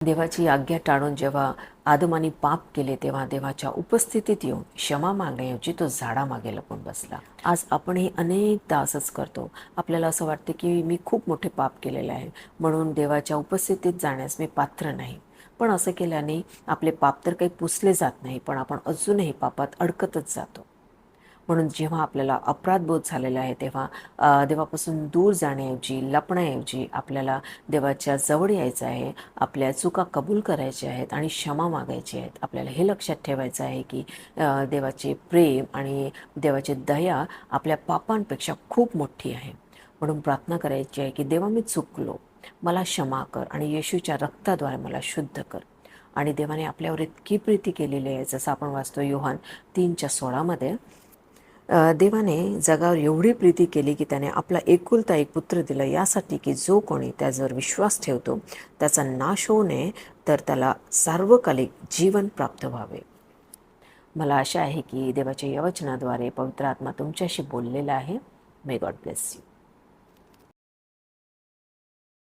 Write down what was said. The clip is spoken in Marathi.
देवाची आज्ञा टाळून जेव्हा आदमाने पाप केले तेव्हा देवाच्या उपस्थितीत येऊन क्षमा मागण्याऐवजी तो झाडामागे लपून बसला. आज आपणही अनेकदा असंच करतो. आपल्याला असं वाटते की मी खूप मोठे पाप केलेले आहे, म्हणून देवाच्या उपस्थितीत जाण्यास मी पात्र नाही. पण असं केल्याने आपले पाप तर काही पुसले जात नाही, पण आपण अजूनही पापात अडकतच जातो. म्हणून जेव्हा आपल्याला अपराधबोध झालेला आहे तेव्हा देवापासून दूर जाण्याऐवजी, लपण्याऐवजी आपल्याला देवाच्या जवळ यायचं आहे. आपल्या चुका कबूल करायच्या आहेत आणि क्षमा मागायची आहेत. आपल्याला हे लक्षात ठेवायचं आहे की देवाचे प्रेम आणि देवाची दया आपल्या पापांपेक्षा खूप मोठी आहे. म्हणून प्रार्थना करायची आहे की देवा, मी चुकलो, मला क्षमा कर आणि येशूच्या रक्ताद्वारे मला शुद्ध कर. आणि देवाने आपल्यावर इतकी प्रीती केलेली आहे, जसं आपण वाचतो योहान 3:16 देवाने जगावर एवढी प्रीती केली की त्याने आपला एकुलता एक पुत्र दिला, यासाठी की जो कोणी त्याच्यावर विश्वास ठेवतो त्याचा नाश होऊ नये, तर त्याला सार्वकालिक जीवन प्राप्त व्हावे. मला आशा आहे की देवाच्या या वचनाद्वारे पवित्र आत्मा तुमच्याशी बोललेला आहे. May God bless you.